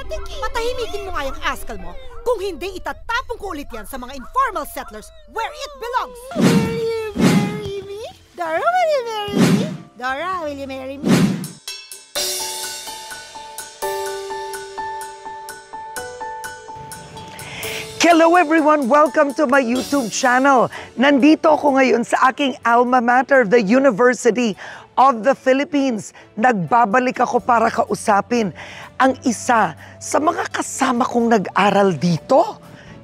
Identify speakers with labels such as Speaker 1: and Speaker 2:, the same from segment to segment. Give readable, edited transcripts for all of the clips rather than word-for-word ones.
Speaker 1: Patahimikin mo nga yung askal mo. Kung hindi, itatapong ko ulit yan sa mga informal settlers where it belongs. Will you marry me? Dora, will you marry me? Dora, will you marry me?
Speaker 2: Hello everyone! Welcome to my YouTube channel. Nandito ako ngayon sa aking alma mater, the University of the Philippines. Nagbabalik ako para kausapin ang isa sa mga kasama kong nag-aral dito.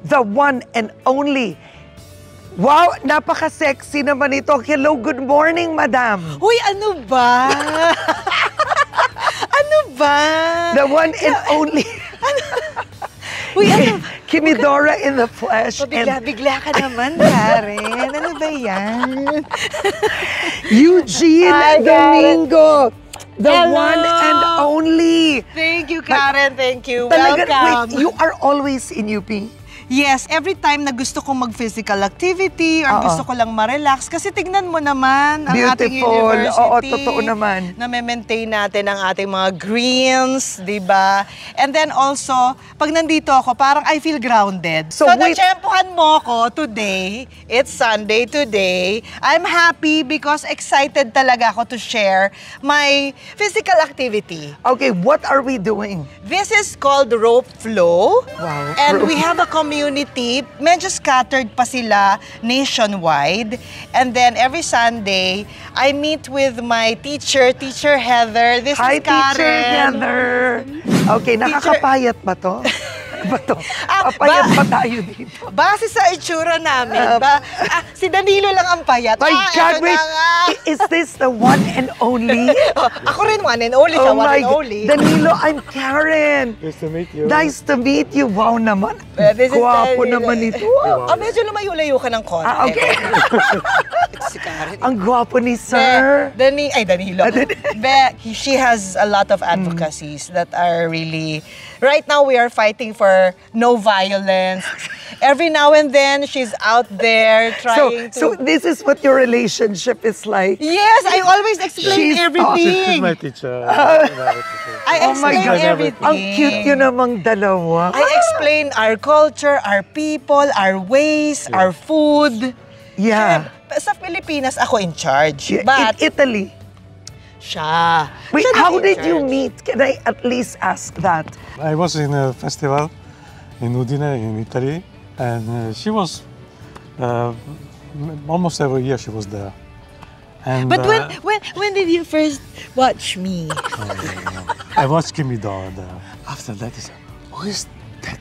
Speaker 2: The one and only. Wow! Napaka-sexy naman ito. Hello, good morning, madam.
Speaker 1: Uy, ano ba? Ano ba?
Speaker 2: The one and only.
Speaker 1: Uy, ano?
Speaker 2: Kimidora in the flesh.
Speaker 1: Bigla ka naman, Karen. Ano ba yan?
Speaker 2: Eugene
Speaker 1: Hi,
Speaker 2: Domingo. The
Speaker 1: Hello.
Speaker 2: one and only.
Speaker 1: Thank you, Karen. Thank you.
Speaker 2: Talaga,
Speaker 1: Welcome.
Speaker 2: wait, you are always in UP?
Speaker 3: Yes, every time na gusto kong mag-physical activity or gusto ko lang ma-relax, kasi tignan mo naman ang ating
Speaker 2: Beautiful.
Speaker 3: university.
Speaker 2: Oo, totoo naman.
Speaker 3: Na maintain natin ang ating mga greens, di ba? And then also, pag nandito ako, parang I feel grounded.
Speaker 2: So,
Speaker 3: So
Speaker 2: wait.
Speaker 3: natsyempohan mo ko today. It's Sunday today. I'm happy because excited talaga ako to share my physical activity.
Speaker 2: Okay, what are we doing?
Speaker 3: This is called rope flow.
Speaker 2: Wow.
Speaker 3: And we have a community, medyo scattered pa sila nationwide. And then every Sunday, I meet with my teacher, Teacher Heather. This
Speaker 2: Hi,
Speaker 3: is Karen.
Speaker 2: Teacher Heather. Okay, nakakapayat ba to? Ba to?
Speaker 3: Ah,
Speaker 2: Papayat ba tayo dito?
Speaker 3: Base sa itsura namin, si Danilo lang ang payat.
Speaker 2: My God,
Speaker 3: eto
Speaker 2: wait.
Speaker 3: na nga.
Speaker 2: Is this the one and only?
Speaker 3: Oh, ako rin one and only sa one and only.
Speaker 2: Danilo, I'm Karen.
Speaker 4: Nice to meet you.
Speaker 2: Nice to meet you. Wow naman.
Speaker 3: This is
Speaker 2: Guwapo
Speaker 3: Danilo.
Speaker 2: naman ito.
Speaker 3: Medyo lumayo-layo ka ng konti.
Speaker 2: Okay.
Speaker 3: Ito si Karen.
Speaker 2: Ang guwapo ni Sir.
Speaker 3: Danilo. She has a lot of advocacies that are really... Right now, we are fighting for no violence. Every now and then, she's out there trying to...
Speaker 2: So this is what your relationship is like?
Speaker 3: Yes, I always explain
Speaker 2: She's-
Speaker 3: everything.
Speaker 4: She's my teacher.
Speaker 3: I
Speaker 2: Oh my
Speaker 3: explain
Speaker 2: God.
Speaker 3: everything.
Speaker 2: Ang cute yun namang dalawa.
Speaker 3: I explain our culture, our people, our ways, our food.
Speaker 2: Yeah.
Speaker 3: Sa Pilipinas, ako in charge.
Speaker 2: In
Speaker 3: But
Speaker 2: Italy.
Speaker 3: siya.
Speaker 2: Wait,
Speaker 3: Siya
Speaker 2: how
Speaker 3: na in
Speaker 2: did you
Speaker 3: charge.
Speaker 2: meet? Can I at least ask that?
Speaker 4: I was in a festival in Udine in Italy, and she was almost every year she was there. And
Speaker 3: But when did you first watch me?
Speaker 4: I watched Kimidora there. After that, I said, "Who is that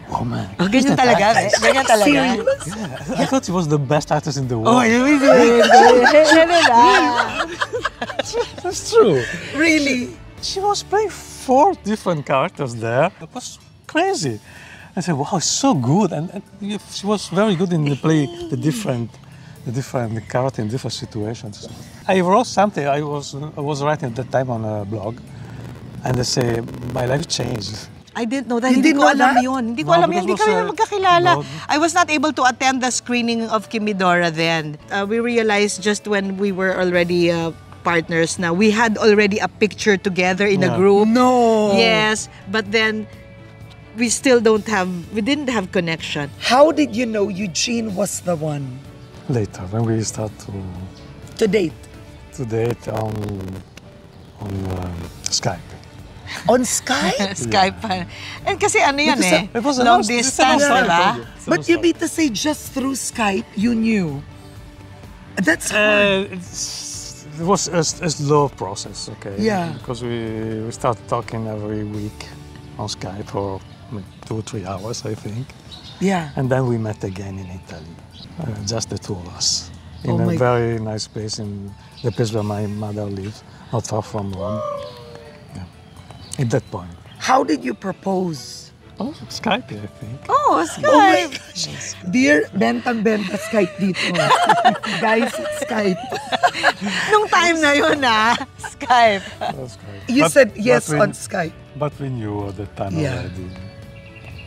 Speaker 4: woman?"
Speaker 3: Ganyan talaga? Ganyan talaga?
Speaker 2: Serious?
Speaker 4: Yeah, I thought she was the best actress in the world. That's true.
Speaker 2: Really?
Speaker 4: She was playing 4 different characters there. It was crazy. I said, wow, it's so good. And she was very good in the play, the different characters in different situations. I wrote something, I was writing at that time on a blog, and I say, my life changed.
Speaker 3: I didn't know that.
Speaker 2: You
Speaker 3: Hindi
Speaker 2: didn't
Speaker 3: ko
Speaker 2: know
Speaker 3: alam
Speaker 2: that?
Speaker 3: yun. Hindi ko
Speaker 4: No,
Speaker 3: alam yun.
Speaker 4: because
Speaker 3: Hindi kami
Speaker 4: was,
Speaker 3: magkakilala.
Speaker 4: no.
Speaker 3: I was not able to attend the screening of Kimidora then. We realized just when we were already partners na we had already a picture together in a
Speaker 4: Yeah.
Speaker 3: group.
Speaker 2: No.
Speaker 3: Yes, but then we didn't have connection.
Speaker 2: How did you know Eugene was the one
Speaker 4: Later, when we start
Speaker 2: to date?
Speaker 4: to date on Skype.
Speaker 2: On Skype?
Speaker 3: Skype pa. And kasi ano yun
Speaker 4: Because it was a
Speaker 3: long
Speaker 4: long- it's a
Speaker 3: distance,
Speaker 4: long story,
Speaker 3: diba?
Speaker 4: I told you.
Speaker 2: But you mean to say just through Skype you knew? That's hard.
Speaker 4: It was a slow process, okay?
Speaker 2: Yeah.
Speaker 4: Because we started talking every week on Skype for 2 or 3 hours, I think.
Speaker 2: Yeah.
Speaker 4: And then we met again in Italy, just the 2 of us, in
Speaker 2: Oh
Speaker 4: a
Speaker 2: my-
Speaker 4: very nice place, in the place where my mother lives, not far from Rome. Yeah. At that point.
Speaker 2: How did you propose?
Speaker 4: Oh, Skype, I think.
Speaker 3: Oh,
Speaker 2: Oh my
Speaker 3: Skype.
Speaker 2: gosh. Dear, bentang-benta Skype dito. Guys, it's Skype.
Speaker 3: Nung time na yun Skype.
Speaker 4: That's Skype.
Speaker 2: You
Speaker 4: But-
Speaker 2: said
Speaker 4: but
Speaker 2: yes
Speaker 4: we-
Speaker 2: on Skype.
Speaker 4: But we knew at the time
Speaker 2: Yeah.
Speaker 4: already,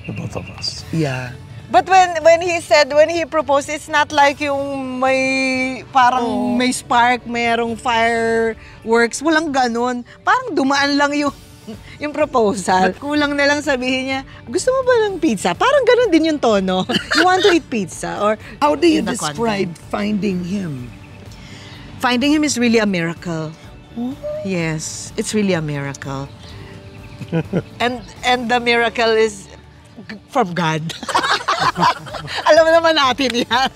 Speaker 4: the both of us.
Speaker 2: Yeah.
Speaker 3: But when he proposed, it's not like yung may parang may spark, mayroong fireworks, walang ganun. Parang dumaan lang yung yung proposal. Kulang na lang sabihin niya, gusto mo ba ng pizza? Parang ganun din yung tono. You want to eat pizza? Or
Speaker 2: How do you
Speaker 3: in the
Speaker 2: describe finding him?
Speaker 3: Finding him is really a miracle. Yes, it's really a miracle. and the miracle is from God. Alam mo naman natin yan.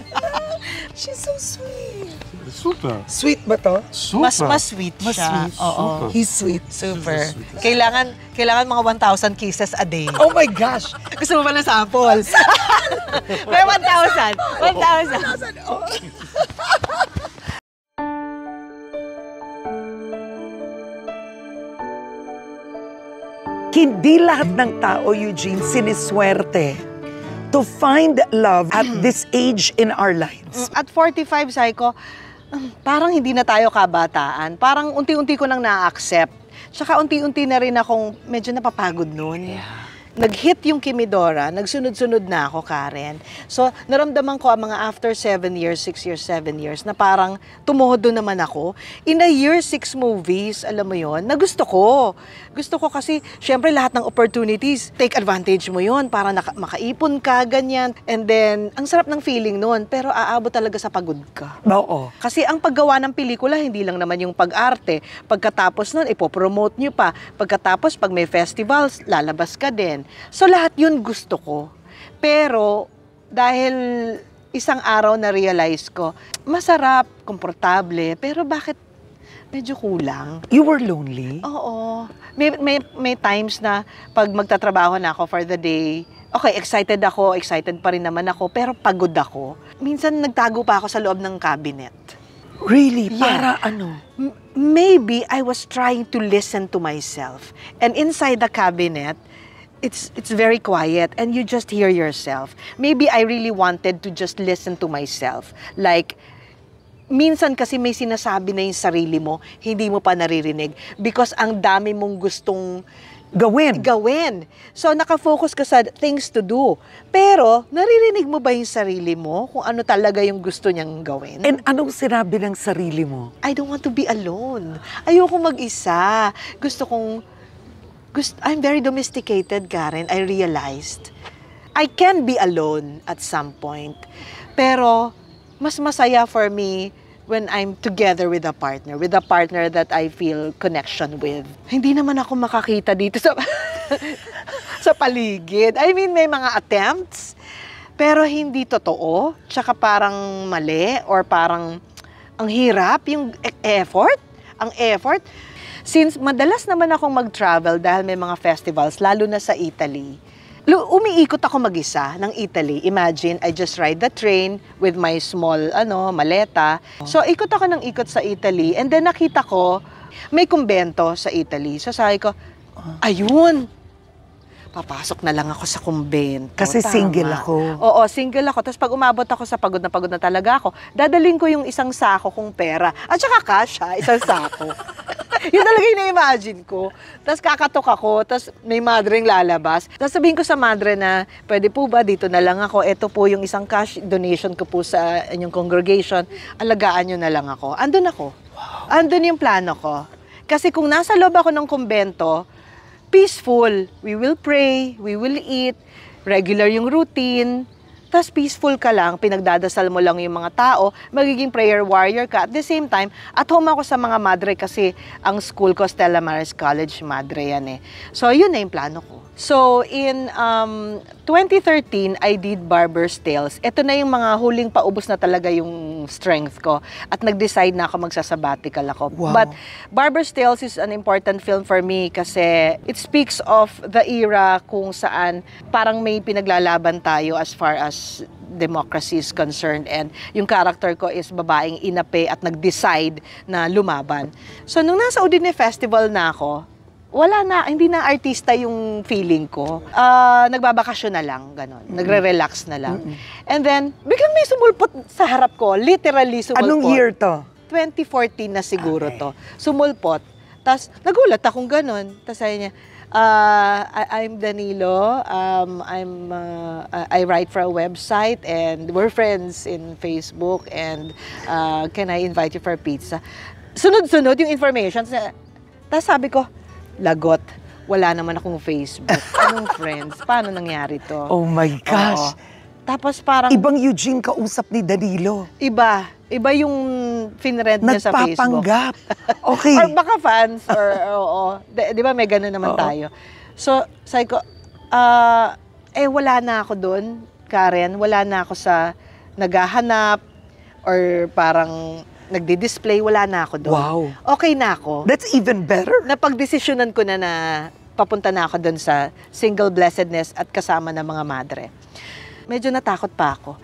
Speaker 3: She's so sweet.
Speaker 4: Super.
Speaker 2: Sweet ba to?
Speaker 4: Super.
Speaker 3: Mas sweet
Speaker 2: Mas
Speaker 3: siya.
Speaker 2: sweet.
Speaker 3: Oo.
Speaker 2: He's sweet.
Speaker 3: Super.
Speaker 4: Super sweet.
Speaker 3: Kailangan mga 1,000 kisses a day.
Speaker 2: Oh my gosh!
Speaker 3: Gusto mo ba ng samples? May 1,000. 1,000.
Speaker 2: Hindi lahat ng tao, Eugene, siniswerte to find love at this age in our lives.
Speaker 3: At 45, sabi ko, parang hindi na tayo kabataan. Parang unti-unti ko nang na-accept. Tsaka unti-unti na rin akong medyo napapagod noon. Nag-hit yung Kimidora, nagsunod-sunod na ako, Karen. So, naramdaman ko ang mga after 7 years, 6 years, 7 years, na parang tumuhod doon naman ako. In a year, 6 movies, alam mo yon, na gusto ko. Gusto ko kasi, syempre, lahat ng opportunities, take advantage mo yon para makaipon ka, ganyan. And then, ang sarap ng feeling noon, pero aabot talaga sa pagod ka.
Speaker 2: Oo.
Speaker 3: Kasi ang paggawa ng pelikula, hindi lang naman yung pag-arte. Pagkatapos nun, ipopromote nyo pa. Pagkatapos, pag may festivals, lalabas ka din. So, lahat yun gusto ko. Pero, dahil isang araw na-realize ko, masarap, komportable, pero bakit medyo kulang?
Speaker 2: You were lonely?
Speaker 3: Oo. May times na pag magtatrabaho na ako for the day, okay, excited pa rin naman ako, pero pagod ako. Minsan nagtago pa ako sa loob ng cabinet.
Speaker 2: Really?
Speaker 3: Yeah.
Speaker 2: Para ano?
Speaker 3: Maybe I was trying to listen to myself. And inside the cabinet, it's very quiet and you just hear yourself. Maybe I really wanted to just listen to myself. Like, minsan kasi may sinasabi na yung sarili mo, hindi mo pa naririnig because ang dami mong gustong gawin. So, nakafocus ka sa things to do. Pero, naririnig mo ba yung sarili mo kung ano talaga yung gusto niyang gawin?
Speaker 2: And anong sinabi ng sarili mo?
Speaker 3: I don't want to be alone. Ayoko mag-isa. I'm very domesticated, Karen. I realized. I can be alone at some point. Pero, mas masaya for me when I'm together with a partner that I feel connection with. Hindi naman ako makakita dito sa, sa paligid. I mean, may mga attempts, pero hindi totoo. Tsaka parang mali or parang ang hirap, yung effort. Since madalas naman akong mag-travel dahil may mga festivals, lalo na sa Italy, umiikot ako mag-isa ng Italy. Imagine, I just ride the train with my small maleta. So, ikot ako ng ikot sa Italy and then nakita ko, may kumbento sa Italy. So, sabi ko, ayun, papasok na lang ako sa kumbento.
Speaker 2: Kasi
Speaker 3: Tama.
Speaker 2: single ako.
Speaker 3: Oo, single ako. Tapos pag umabot ako sa pagod na talaga ako, dadaling ko yung isang sako kong pera. At saka cash isang sako. Yun talaga yung na-imagine ko. Tapos kakatok ako, tapos may madreng lalabas. Tapos sabihin ko sa madre na, pwede po ba, dito na lang ako. Ito po yung isang cash donation ko po sa inyong congregation. Alagaan nyo na lang ako. Andun ako. Wow. Andun yung plano ko. Kasi kung nasa loob ako ng kumbento, peaceful. We will pray, we will eat, regular yung routine, tas peaceful ka lang, pinagdadasal mo lang yung mga tao, magiging prayer warrior ka. At the same time, at home ako sa mga madre kasi ang school ko, Stella Maris College, madre yan eh. So, yun na yung plano ko. So, in 2013, I did Barber's Tales. Ito na yung mga huling paubos na talaga yung strength ko. At nag-decide na ako magsasabbatical ako.
Speaker 2: Wow.
Speaker 3: But Barber's Tales is an important film for me kasi it speaks of the era kung saan parang may pinaglalaban tayo as far as democracy is concerned, and yung character ko is babaeng inape at nag-decide na lumaban. So, nung nasa Udine Festival na ako, hindi na artista yung feeling ko. Nagbabakasyon na lang, gano'n. Nagre-relax na lang. And then, biglang may sumulpot sa harap ko. Literally sumulpot.
Speaker 2: Anong year to?
Speaker 3: 2014 na siguro to. Sumulpot. Tapos, nagulat akong gano'n. Tapos sabi niya, I'm Danilo. I write for a website and we're friends in Facebook and can I invite you for pizza? Sunod-sunod yung information. Tapos sabi ko, lagot. wala naman akong Facebook. Anong friends? Paano nangyari to?
Speaker 2: Oh my gosh.
Speaker 3: Oo. Tapos parang
Speaker 2: Ibang Eugene kausap ni Danilo.
Speaker 3: iba yung finrend niya sa Facebook.
Speaker 2: Nagpapanggap. Okay.
Speaker 3: Or baka fans, or oo. Di ba may gano'n naman tayo. So, sabi ko, wala na ako doon, Karen. Wala na ako sa naghahanap or parang nagdi-display. Wala na ako doon.
Speaker 2: Wow.
Speaker 3: Okay na ako.
Speaker 2: That's even better.
Speaker 3: Napagdesisyonan ko na papunta na ako doon sa single blessedness at kasama ng mga madre. Medyo natakot pa ako.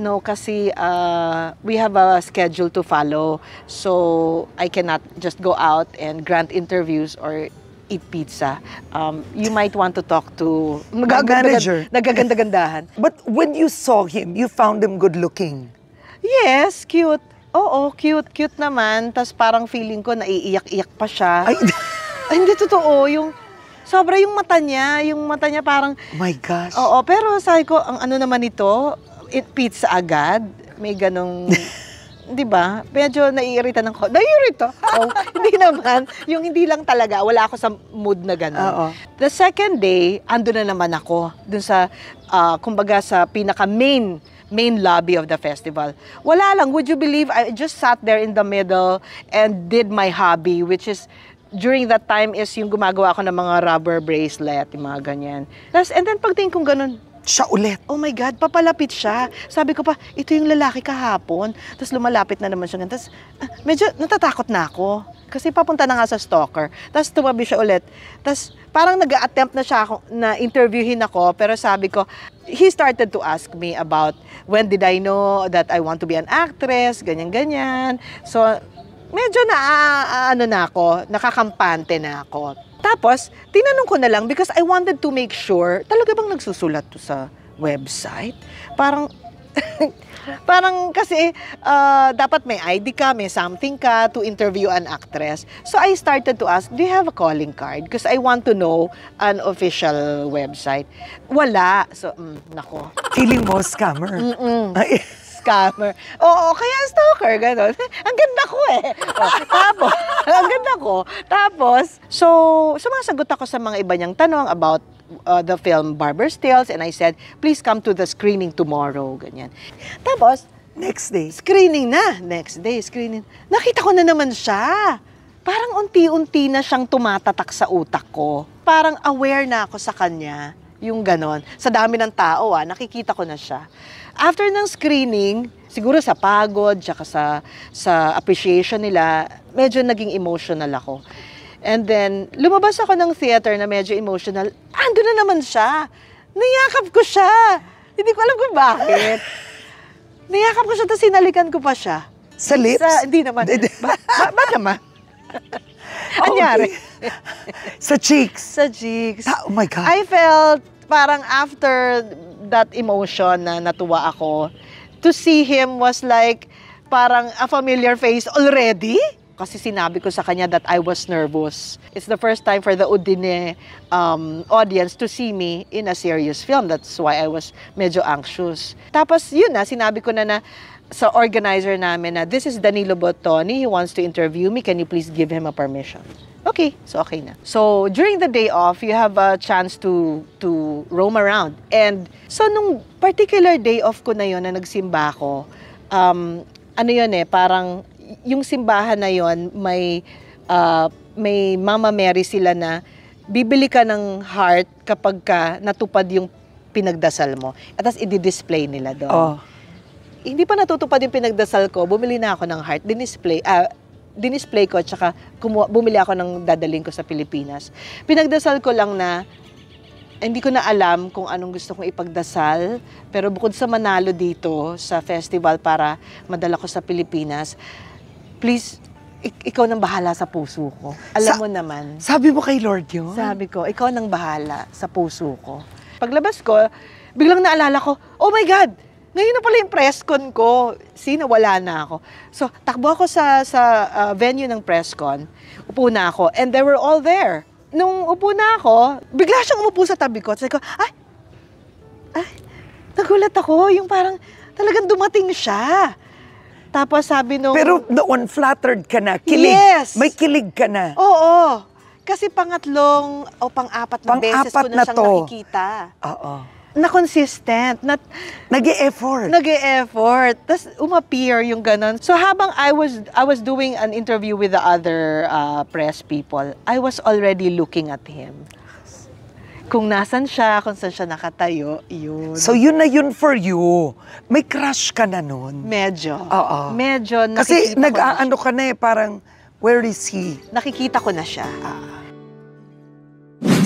Speaker 3: No, kasi we have a schedule to follow. So, I cannot just go out and grant interviews or eat pizza. You might want to talk to
Speaker 2: manager.
Speaker 3: Nagaganda-gandahan.
Speaker 2: But when you saw him, you found him good looking.
Speaker 3: Yes, cute. Oo, cute. Cute naman. Tapos parang feeling ko naiiyak-iyak pa siya.
Speaker 2: Ay,
Speaker 3: Ay, hindi totoo. Sobra yung mata niya parang...
Speaker 2: oh my gosh.
Speaker 3: Oo, pero sabi ko, ang ano naman ito, pizza agad. May ganong, di ba? Medyo naiirita ng ko. Naiirita? Oh, hindi naman. Yung hindi lang talaga, wala ako sa mood na gano'n.
Speaker 2: Oo.
Speaker 3: The second day, ando na naman ako. Dun sa, kumbaga sa main lobby of the festival. Wala lang, would you believe, I just sat there in the middle and did my hobby, which is, during that time is yung gumagawa ako ng mga rubber bracelet, yung mga ganyan. And then pagtingin kong ganun,
Speaker 2: Siya ulit.
Speaker 3: oh my God, papalapit siya. Sabi ko pa, ito yung lalaki kahapon. Tapos lumalapit na naman siya. Tapos medyo natatakot na ako. Kasi papunta na nga sa stalker. Tapos tumabi siya ulit. Tapos parang nag-a-attempt na siya na interviewin ako. Pero sabi ko, he started to ask me about when did I know that I want to be an actress, ganyan-ganyan. So, medyo nakakampante na ako. Tapos, tinanong ko na lang because I wanted to make sure, talaga bang nagsusulat to sa website? Parang, parang kasi dapat may ID ka, may something ka to interview an actress. So I started to ask, do you have a calling card? Because I want to know an official website. Wala. So, nako.
Speaker 2: Feeling mo scammer. Ay,
Speaker 3: Scammer. Oo, kaya stalker, gano'n. Ang ganda ko eh. Tapos, ang ganda ko. Tapos, so, sumasagot ako sa mga iba niyang tanong about the film Barber's Tales, and I said, please come to the screening tomorrow, ganyan. Tapos,
Speaker 2: next day.
Speaker 3: screening na. Next day, screening. Nakita ko na naman siya. Parang unti-unti na siyang tumatatak sa utak ko. Parang aware na ako sa kanya. Yung ganon. Sa dami ng tao, nakikita ko na siya. After ng screening, siguro sa pagod, tsaka sa appreciation nila, medyo naging emotional ako. And then, lumabas ako ng theater na medyo emotional. Ando na naman siya. Niyakap ko siya. Hindi ko alam kung bakit. Niyakap ko siya, tapos sinalikan ko pa siya.
Speaker 2: Sa lips?
Speaker 3: Hindi naman. Ba't naman? Anyari?
Speaker 2: Sa cheeks?
Speaker 3: Sa cheeks.
Speaker 2: Oh my God.
Speaker 3: I felt parang after that emotion na natuwa ako, to see him was like parang a familiar face already. Kasi sinabi ko sa kanya that I was nervous. It's the first time for the Udine audience to see me in a serious film. That's why I was medyo anxious. Tapos yun sinabi ko na sa organizer namin na this is Danilo Bottoni. He wants to interview me. Can you please give him a permission? Okay, so okay na. So during the day off, you have a chance to roam around. And so nung particular day off ko na yon na nagsimba ako, ano yun parang yung simbahan na yon may Mama Mary sila na bibili ka ng heart kapag ka natupad yung pinagdasal mo. At tas i-display nila doon.
Speaker 2: Oh.
Speaker 3: Hindi pa natutupad yung pinagdasal ko, bumili na ako ng heart, dinisplay ko, tsaka bumili ako ng dadaling ko sa Pilipinas. Pinagdasal ko lang na, hindi ko na alam kung anong gusto kong ipagdasal, pero bukod sa manalo dito sa festival para madala ko sa Pilipinas, please, ikaw nang bahala sa puso ko. Alam mo naman.
Speaker 2: Sabi mo kay Lord yun?
Speaker 3: Sabi ko, ikaw nang bahala sa puso ko. Paglabas ko, biglang naalala ko, oh my God! Ngayon na pala yung press con ko. Wala na ako. So, takbo ako sa venue ng press con. Upo na ako. And they were all there. Nung upo na ako, bigla siyang umupo sa tabi ko. Sabi ko, nagulat ako. Yung parang talagang dumating siya. Tapos sabi nung...
Speaker 2: Pero noon, flattered ka na. Kilig.
Speaker 3: Yes.
Speaker 2: May kilig ka na.
Speaker 3: Oo. Kasi pangatlong o pang-apat na beses ko na siyang nakikita.
Speaker 2: Oo.
Speaker 3: Na consistent,
Speaker 2: Nag-e-effort.
Speaker 3: nag-e-effort. Tapos umappear yung ganon. So habang I was doing an interview with the other press people, I was already looking at him. Kung nasan siya, kung saan siya nakatayo, yun.
Speaker 2: So yun na yun for you. May crush ka na nun.
Speaker 3: Medyo.
Speaker 2: Oo.
Speaker 3: Medyo
Speaker 2: Kasi
Speaker 3: nakikita ko na
Speaker 2: nag-aano ka na eh, parang, where is he?
Speaker 3: nakikita ko na siya.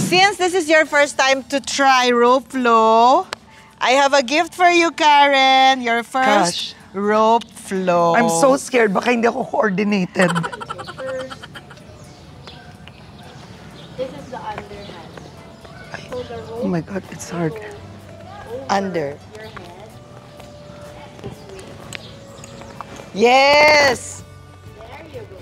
Speaker 3: Since this is your first time to try rope flow, I have a gift for you, Karen. Your first rope flow.
Speaker 2: I'm so scared. Baka hindi ako coordinated.
Speaker 5: This is the underhand. So the rope
Speaker 2: Oh my God, it's hard.
Speaker 3: Under.
Speaker 5: your head this way.
Speaker 3: Yes!
Speaker 5: There you go.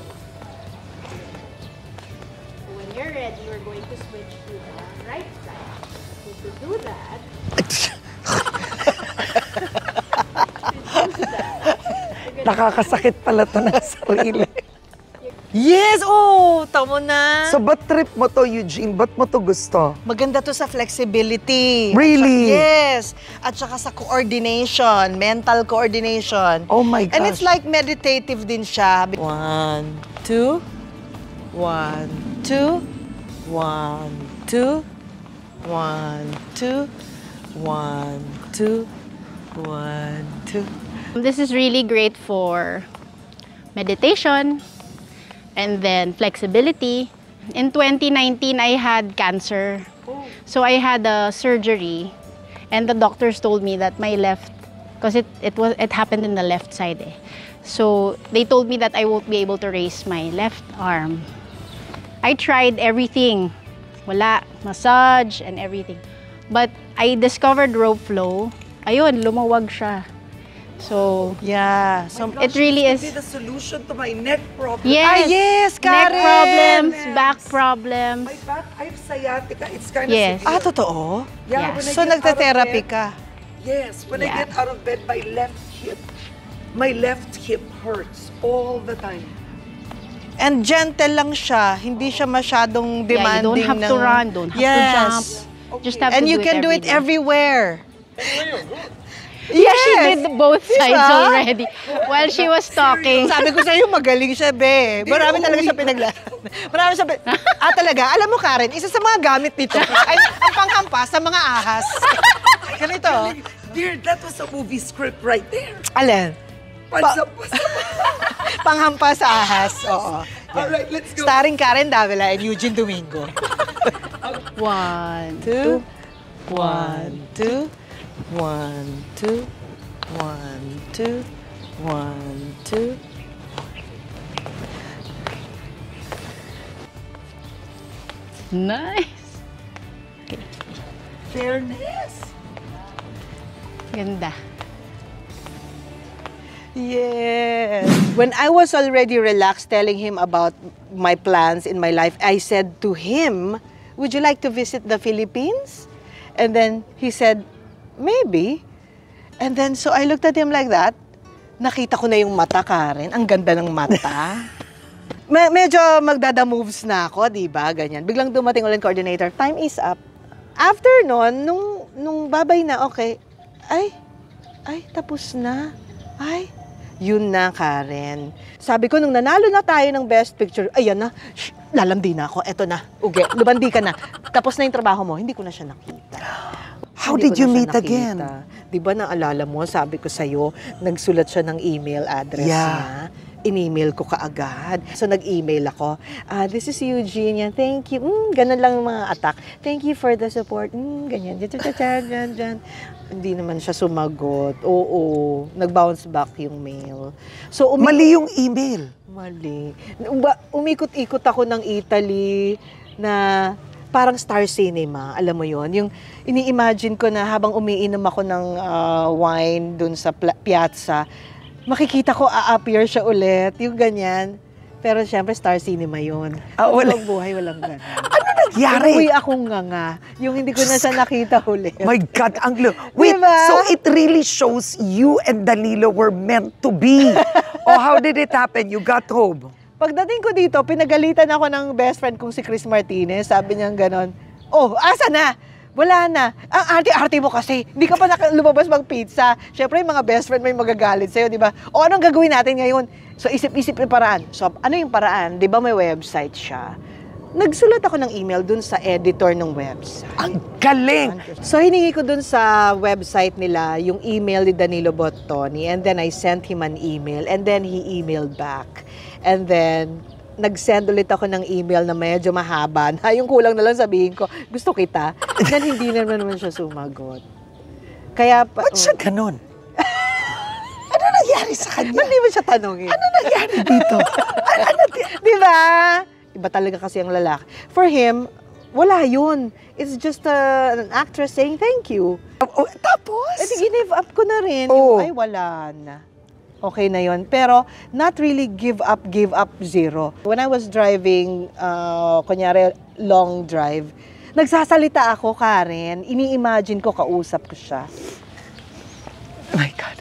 Speaker 5: So when you're ready, we're going to switch to the right side. So to do that,
Speaker 2: Nakakasakit pala to ng sarili.
Speaker 3: Yes! Oh, tamo na.
Speaker 2: So, ba't trip mo to, Eugene? Ba't mo to gusto?
Speaker 3: Maganda to sa flexibility.
Speaker 2: Really?
Speaker 3: Yes. At saka sa coordination, mental coordination.
Speaker 2: Oh my
Speaker 3: And
Speaker 2: gosh.
Speaker 3: it's like meditative din siya. 1, 2, 1, 2, 1, 2, 1, 2, 1, 2, 1, 2.
Speaker 5: this is really great for meditation and then flexibility. In 2019, I had cancer. So I had a surgery and the doctors told me that my left, because it happened in the left side eh. So they told me that I won't be able to raise my left arm. I tried everything. Wala, massage and everything. But I discovered rope flow. Ayun, lumawag siya. So,
Speaker 3: Yeah. So,
Speaker 5: it really is.
Speaker 2: the solution to my neck problem.
Speaker 5: Yes.
Speaker 3: yes,
Speaker 5: Neck
Speaker 3: Karen!
Speaker 5: problems,
Speaker 2: Yes.
Speaker 5: back problems.
Speaker 2: My back, I have sciatica. It's kind of
Speaker 5: Yes.
Speaker 2: severe.
Speaker 3: Totoo?
Speaker 5: Yeah.
Speaker 2: when I
Speaker 3: So,
Speaker 2: get out of
Speaker 3: nagte-therapy
Speaker 2: bed-
Speaker 3: ka?
Speaker 2: Yes, when I
Speaker 5: Yeah.
Speaker 2: get out of bed, my left hip hurts all the time.
Speaker 3: And gentle lang siya. Hindi siya masyadong
Speaker 5: Yeah, you
Speaker 3: demanding
Speaker 5: don't have to run, don't have to jump. Just have
Speaker 3: And
Speaker 5: to
Speaker 3: you
Speaker 5: do
Speaker 3: can do it
Speaker 5: every day.
Speaker 3: everywhere.
Speaker 5: Yeah, she did both sides
Speaker 3: Diba?
Speaker 5: already while she was talking.
Speaker 3: Sabi ko sa'yo, magaling siya, be. Marami talaga siya Marami siya talaga. Alam mo, Karen, isa sa mga gamit nito ay ang panghampas sa mga ahas. Ganito.
Speaker 2: Dear, that was a movie script right there.
Speaker 3: Alin?
Speaker 2: Pansa.
Speaker 3: Panghampas sa ahas. Oo.
Speaker 2: All right, let's go.
Speaker 3: Starring Karen Davila and Eugene Domingo.
Speaker 5: 1,
Speaker 3: 2,
Speaker 5: 2.
Speaker 3: 1, 2, 1, 2, 1, 2, 1, 2.
Speaker 5: Nice.
Speaker 2: Fairness.
Speaker 5: Ganda.
Speaker 3: Yes. When I was already relaxed telling him about my plans in my life, I said to him, would you like to visit the Philippines? And then he said, maybe. And then, so I looked at him like that. Nakita ko na yung mata, Karen. Ang ganda ng mata. Medyo magdada moves na ako, di ba? Ganyan. Biglang dumating ulit coordinator. Time is up. After nun, nung babay na, okay. Ay, tapos na. Ay, yun na, Karen. Sabi ko, nung nanalo na tayo ng Best Picture, ayan na, lalandi na ako, eto na, uge, lumandi ka na. Tapos na yung trabaho mo, hindi ko na siya nakita.
Speaker 2: How
Speaker 3: Hindi
Speaker 2: did
Speaker 3: ko
Speaker 2: you
Speaker 3: na siya
Speaker 2: meet
Speaker 3: nakita.
Speaker 2: again?
Speaker 3: Di ba naalala mo, sabi ko sa'yo, nagsulat siya ng email address niya. In-email ko kaagad. So, nag-email ako. This is Eugenia. Thank you. Ganun lang yung mga attack. Thank you for the support. Ganyan. Diyan. Hindi naman siya sumagot. Oo. Nag-bounce back yung mail. So,
Speaker 2: Mali yung email.
Speaker 3: Mali. Umikot-ikot ako ng Italy na parang Star Cinema. Alam mo yon, yung ini-imagine ko na habang umiinom ako ng wine dun sa piazza, makikita ko a-appear siya ulit, yung ganyan. Pero syempre, Star Cinema yun.
Speaker 2: Wala.
Speaker 3: Ang buhay, walang ganun.
Speaker 2: Ano nangyari?
Speaker 3: Uwi akong nga. Yung hindi ko na siya nakita ulit.
Speaker 2: My God, wait,
Speaker 3: Diba?
Speaker 2: so it really shows you and Danilo were meant to be. Oh, how did it happen? You got home?
Speaker 3: Pagdating ko dito, pinagalitan ako ng best friend kong si Chris Martinez. Sabi niya ganon, oh, asa na? Wala na. Ang arte-arte mo kasi. Hindi ka pa lumabas mag-pizza. Siyempre, yung mga best friend may magagalit sa'yo, di ba? O, anong gagawin natin ngayon? So, isip-isip yung paraan. So, ano yung paraan? Di ba may website siya? Nagsulat ako ng email dun sa editor ng website.
Speaker 2: Ang galing!
Speaker 3: So, hiningi ko dun sa website nila yung email ni Danilo Bottoni, and then I sent him an email, and then he emailed back. And then, nag-send ulit ako ng email na medyo mahaba. Na yung kulang na lang sabihin ko, gusto kita. Then, hindi naman siya sumagot. Kaya pa...
Speaker 2: Ba't siya ganun? Ano nangyari sa kanya?
Speaker 3: Hindi mo siya tanongin.
Speaker 2: Ano nangyari dito?
Speaker 3: Di ba? Iba talaga kasi ang lalaki. For him, wala yun. It's just an actress saying thank you.
Speaker 2: Tapos?
Speaker 3: Eh, give up ko na rin.
Speaker 2: Oh.
Speaker 3: Ay, wala na. Okay na yun. Pero, not really give up, zero. When I was driving, kunyari, long drive, nagsasalita ako, Karen. Ini-imagine ko, kausap ko siya.
Speaker 2: Oh my God.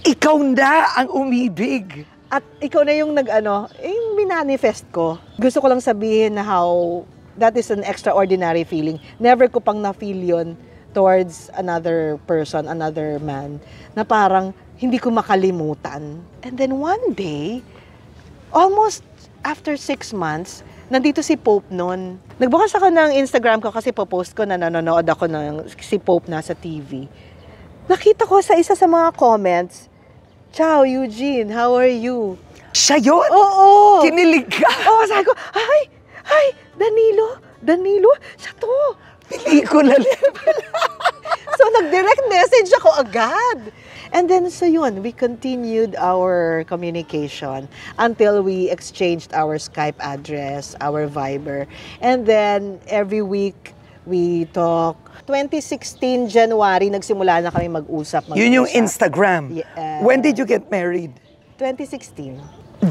Speaker 2: Ikaw na ang umibig.
Speaker 3: At ikaw na yung yung minanifest ko. Gusto ko lang sabihin na how that is an extraordinary feeling. Never ko pang na-feel yun towards another person, another man, na parang hindi ko makalimutan. And then one day, almost after 6 months, nandito si Pope noon. Nagbukas ako ng Instagram ko kasi popost ko na nanonood ako ng si Pope nasa TV. Nakita ko sa isa sa mga comments, "Ciao, Eugene. How are you?"
Speaker 2: Siya yun?
Speaker 3: Oo!
Speaker 2: Kinilig ka?
Speaker 3: Oo, sabi ko, ay, Danilo, siya to.
Speaker 2: Pelikula
Speaker 3: So, nag-direct message ako agad. And then, so yun, we continued our communication until we exchanged our Skype address, our Viber. And then, every week, we talk. 2016 January, nagsimula na kami mag-usap.
Speaker 2: Yun yung Instagram.
Speaker 3: Yeah.
Speaker 2: When did you get married?
Speaker 3: 2016.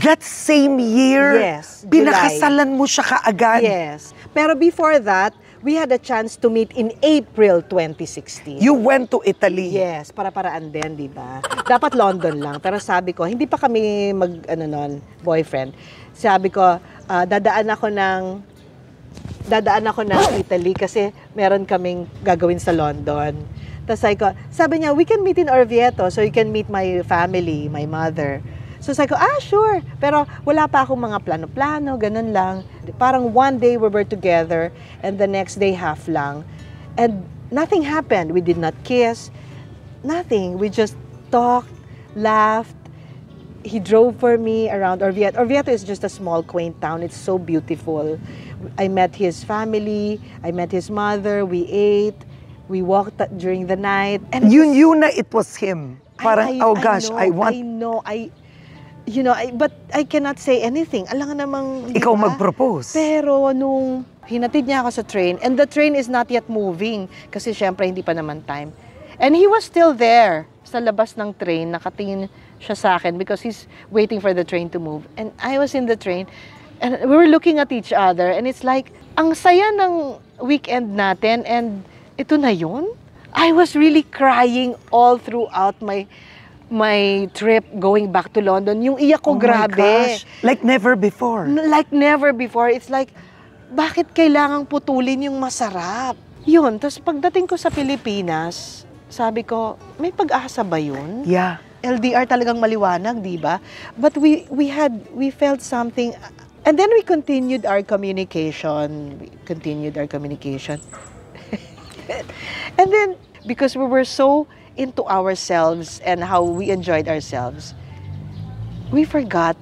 Speaker 2: That same year?
Speaker 3: Yes,
Speaker 2: Binakasalan mo siya kaagad?
Speaker 3: Yes. Pero before that, we had a chance to meet in April 2016.
Speaker 2: You went to Italy?
Speaker 3: Yes, para-paraan din, di ba? Dapat London lang. Pero sabi ko, hindi pa kami boyfriend. Sabi ko, dadaan ako ng Italy kasi meron kaming gagawin sa London. Tapos sabi niya, we can meet in Orvieto so you can meet my family, my mother. So sabi ko, sure. Pero wala pa akong mga plano-plano, ganun lang. Parang one day we were together and the next day half lang. And nothing happened. We did not kiss. Nothing. We just talked, laughed. He drove for me around Orvieto. Orvieto is just a small, quaint town. It's so beautiful. I met his family. I met his mother. We ate. We walked during the night. And
Speaker 2: You knew na it was him. Parang,
Speaker 3: I know. But I cannot say anything. Alam nga namang,
Speaker 2: Ikaw
Speaker 3: diba?
Speaker 2: mag-propose.
Speaker 3: Pero nung hinatid niya ako sa train, and the train is not yet moving, kasi syempre hindi pa naman time. And he was still there, sa labas ng train, nakatingin siya sa akin because he's waiting for the train to move. And I was in the train, and we were looking at each other, and it's like, ang saya ng weekend natin, and ito na yun? I was really crying all throughout my trip going back to London. Yung iyak ko,
Speaker 2: Oh my
Speaker 3: grabe.
Speaker 2: gosh. Like never before.
Speaker 3: Like never before. It's like, bakit kailangang putulin yung masarap? Yun. Tapos pagdating ko sa Pilipinas, sabi ko, may pag-asa ba yun?
Speaker 2: Yeah.
Speaker 3: LDR talagang maliwanag, di ba? But we felt something. And then we continued our communication. And then, because we were so into ourselves and how we enjoyed ourselves, we forgot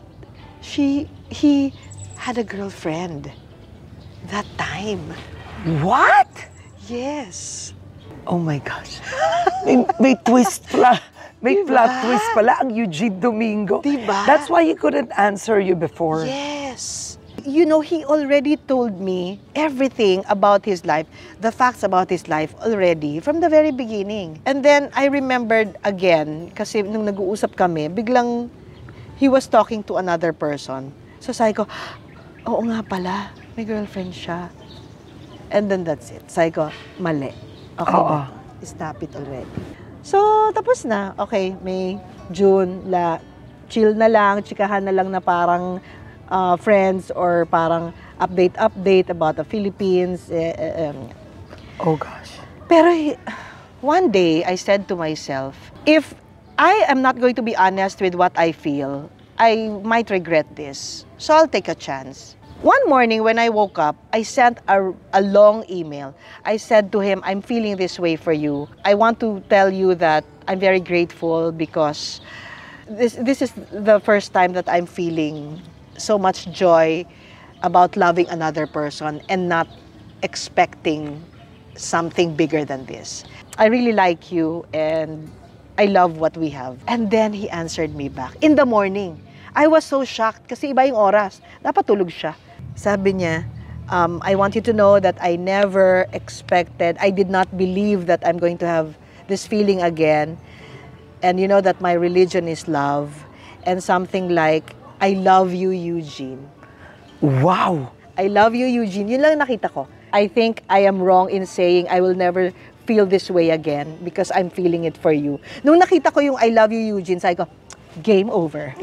Speaker 3: he had a girlfriend that time.
Speaker 2: What?
Speaker 3: Yes.
Speaker 2: Oh my gosh. May twist pala. May
Speaker 3: Diba?
Speaker 2: plot twist pala ang Eugene Domingo.
Speaker 3: Diba?
Speaker 2: That's why he couldn't answer you before.
Speaker 3: Yes. You know, he already told me everything about his life, the facts about his life already from the very beginning. And then I remembered again, kasi nung nag-uusap kami, biglang he was talking to another person. So sabi ko, oo nga pala, may girlfriend siya. And then that's it. Sabi ko, mali. Okay
Speaker 2: Oo.
Speaker 3: na. Stop it already. So, tapos na. Okay, May, June, chill na lang, chikahan na lang na parang friends or parang update about the Philippines.
Speaker 2: Oh gosh.
Speaker 3: Pero one day, I said to myself, if I am not going to be honest with what I feel, I might regret this. So I'll take a chance. One morning when I woke up, I sent a long email. I said to him, I'm feeling this way for you. I want to tell you that I'm very grateful because this is the first time that I'm feeling so much joy about loving another person and not expecting something bigger than this. I really like you and I love what we have. And then he answered me back in the morning. I was so shocked kasi iba yung oras. Dapat tulog siya. Sabi niya, I want you to know that I never expected, I did not believe that I'm going to have this feeling again. And you know that my religion is love. And something like, I love you, Eugene.
Speaker 2: Wow!
Speaker 3: I love you, Eugene. Yun lang nakita ko. I think I am wrong in saying I will never feel this way again because I'm feeling it for you. Nung nakita ko yung I love you, Eugene, sabi ko, game over.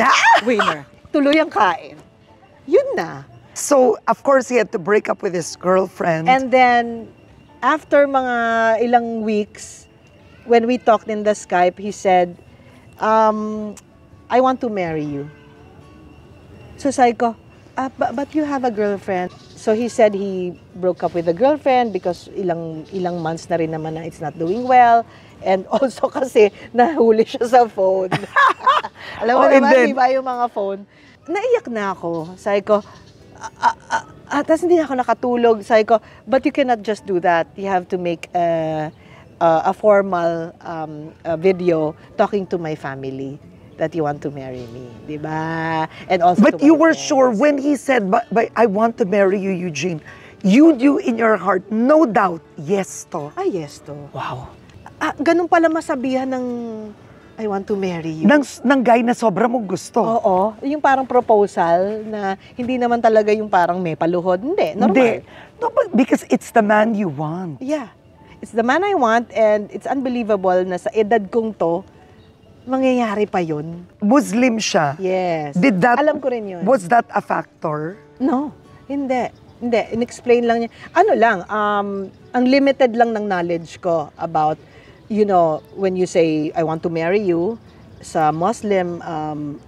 Speaker 3: Winner. Tuloy ang kain. Yun na.
Speaker 2: So, of course, he had to break up with his girlfriend.
Speaker 3: And then, after mga ilang weeks, when we talked in the Skype, he said, I want to marry you. So sabi ko, but you have a girlfriend. So he said he broke up with the girlfriend because ilang months na rin naman na it's not doing well. And also kasi nahuli siya sa phone. Alam mo naman, iba yung mga phone. Naiyak na ako. Sabi ko, tapos hindi na ako nakatulog. Sabi ko, but you cannot just do that. You have to make a formal video talking to my family that you want to marry me, di ba? And also
Speaker 2: but you were sure when he said, but I want to marry you, Eugene, you knew in your heart, no doubt, yes to.
Speaker 3: Ah, yes to.
Speaker 2: Wow.
Speaker 3: Ganun pala masabihan ng I want to marry you.
Speaker 2: Nang guy na sobra mong gusto.
Speaker 3: Oo. Yung parang proposal na hindi naman talaga yung parang may paluhod. Hindi, normal.
Speaker 2: Hindi. No, but because it's the man you want.
Speaker 3: Yeah. It's the man I want and it's unbelievable na sa edad kong to, mangyayari pa yun.
Speaker 2: Muslim siya.
Speaker 3: Yes.
Speaker 2: Did that,
Speaker 3: alam ko rin yun.
Speaker 2: Was that a factor?
Speaker 3: No. Hindi. In-explain lang niya. Ano lang, ang limited lang ng knowledge ko about, you know, when you say, I want to marry you, sa Muslim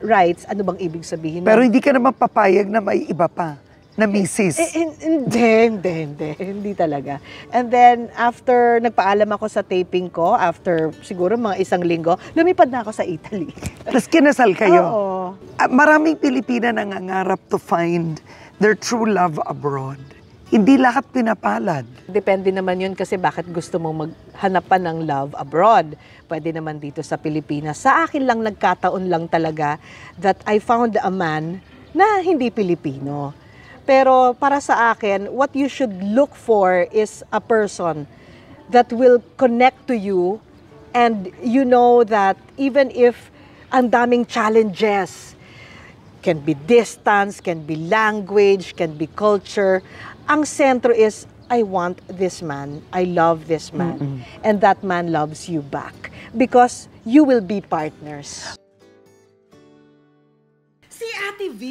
Speaker 3: rights, ano bang ibig sabihin?
Speaker 2: Pero hindi ka naman papayag na may iba pa, na misis.
Speaker 3: Hindi talaga. And then, after nagpaalam ako sa taping ko, after siguro mga isang linggo, lumipad na ako sa Italy.
Speaker 2: Tapos kinasal kayo?
Speaker 3: Oo.
Speaker 2: Maraming Pilipina nangangarap to find their true love abroad. Hindi lahat pinapalad.
Speaker 3: Depende naman yun kasi bakit gusto mong maghanap pa ng love abroad. Pwede naman dito sa Pilipinas. Sa akin lang nagkataon lang talaga that I found a man na hindi Pilipino. Pero para sa akin, what you should look for is a person that will connect to you and you know that even if ang daming challenges, can be distance, can be language, can be culture, ang sentro is, I want this man, I love this man, and that man loves you back because you will be partners.
Speaker 1: Si Ate V,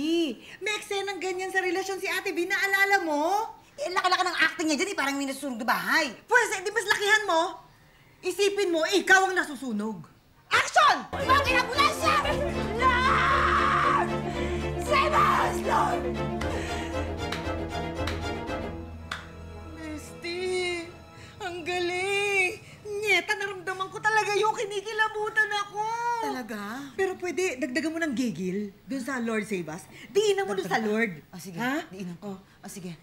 Speaker 1: may eksenang ganyan sa relasyon si Ate V, naalala mo?
Speaker 6: Laka-laka ng acting niya dyan, parang may nasusunog na bahay.
Speaker 1: Pwes, di mas lakihan mo? Isipin mo, ikaw ang nasusunog. Action!
Speaker 6: Bakit ambulansya? Lord! Save us, Lord!
Speaker 1: Bestie, ang galing! Nyeta, naramdaman ko talaga yung kinikilabutan ako.
Speaker 6: Talaga?
Speaker 1: Pero pwede, dagdagan mo ng gigil dun sa Lord Save Us. Diinan mo dun sa Lord.
Speaker 6: O sige,
Speaker 1: Ha?
Speaker 6: diinan ko. O sige.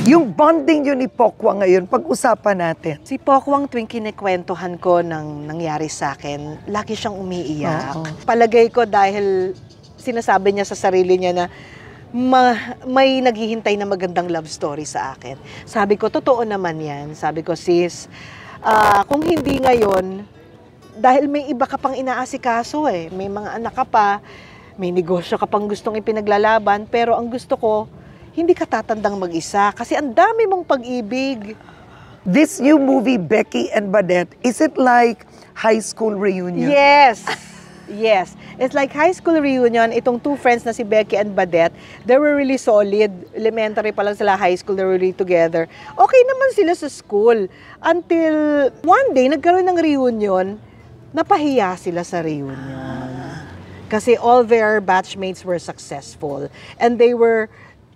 Speaker 2: Yung bonding yun ni Pokwa ngayon, pag-usapan natin.
Speaker 3: Si Pokwang tuwing kinikwentuhan ko ng nangyari sa akin, lagi siyang umiiyak.
Speaker 2: Oo.
Speaker 3: Palagay ko dahil sinasabi niya sa sarili niya na may naghihintay na magandang love story sa akin. Sabi ko, totoo naman yan. Sabi ko, sis, kung hindi ngayon, dahil may iba ka pang inaasikaso eh. May mga anak ka pa, may negosyo ka pang gustong ipinaglalaban, pero ang gusto ko, hindi ka tatandang mag-isa kasi ang dami mong pag-ibig.
Speaker 2: This new movie, Becky and Badette, is it like high school reunion?
Speaker 3: Yes! Yes. It's like high school reunion. Itong two friends na si Becky and Badette, they were really solid. Elementary pa lang sila, high school, they were really together. Okay naman sila sa school. Until one day, nagkaroon ng reunion, napahiya sila sa reunion. Kasi all their batchmates were successful. And they were,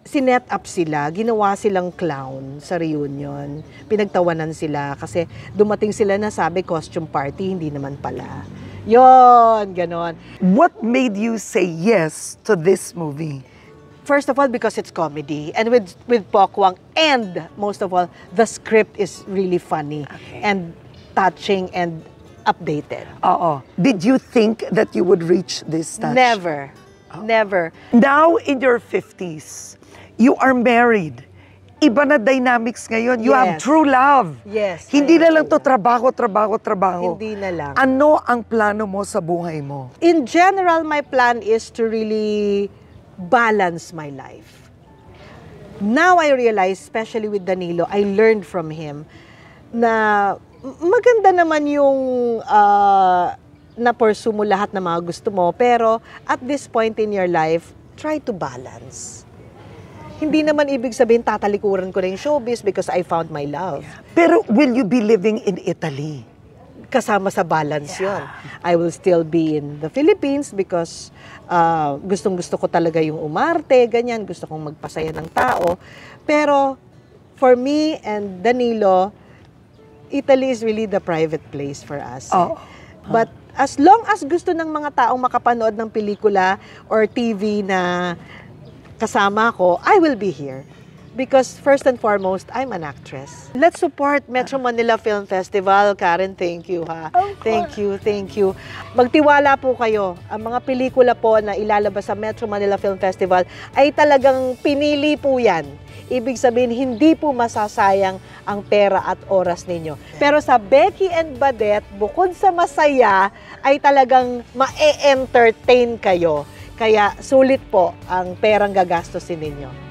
Speaker 3: sinet up sila, ginawa silang clown sa reunion. Pinagtawanan sila kasi dumating sila na sabi costume party, hindi naman pala. Yon, ganon.
Speaker 2: What made you say yes to this movie?
Speaker 3: First of all, because it's comedy. And with Pokwang, and most of all, the script is really funny and touching and updated.
Speaker 2: Oo. Did you think that you would reach this stage?
Speaker 3: Never. Never.
Speaker 2: Now, in your 50s, you are married. Iba na dynamics ngayon. You have
Speaker 3: Yes.
Speaker 2: true love.
Speaker 3: Yes.
Speaker 2: Hindi
Speaker 3: I
Speaker 2: na lang
Speaker 3: have
Speaker 2: to trabaho, trabaho, trabaho.
Speaker 3: Hindi na lang.
Speaker 2: Ano ang plano mo sa buhay mo?
Speaker 3: In general, my plan is to really balance my life. Now I realize, especially with Danilo, I learned from him na maganda naman yung na-pursue mo lahat ng mga gusto mo, pero at this point in your life, try to balance. Hindi naman ibig sabihin tatalikuran ko na yung showbiz because I found my love.
Speaker 2: Pero will you be living in Italy?
Speaker 3: Kasama sa balance yon. I will still be in the Philippines because gustong-gusto ko talaga yung umarte, ganyan. Gusto kong magpasaya ng tao. Pero for me and Danilo, Italy is really the private place for us.
Speaker 2: Oh.
Speaker 3: But as long as gusto ng mga taong makapanood ng pelikula or TV na kasama ko, I will be here. Because first and foremost, I'm an actress. Let's support Metro Manila Film Festival. Karen, thank you ha. Thank you, thank you. Magtiwala po kayo. Ang mga pelikula po na ilalabas sa Metro Manila Film Festival ay talagang pinili po yan. Ibig sabihin, hindi po masasayang ang pera at oras ninyo. Pero sa Becky and Badette, bukod sa masaya, ay talagang ma-entertain kayo. Kaya sulit po ang perang gagastosin ninyo.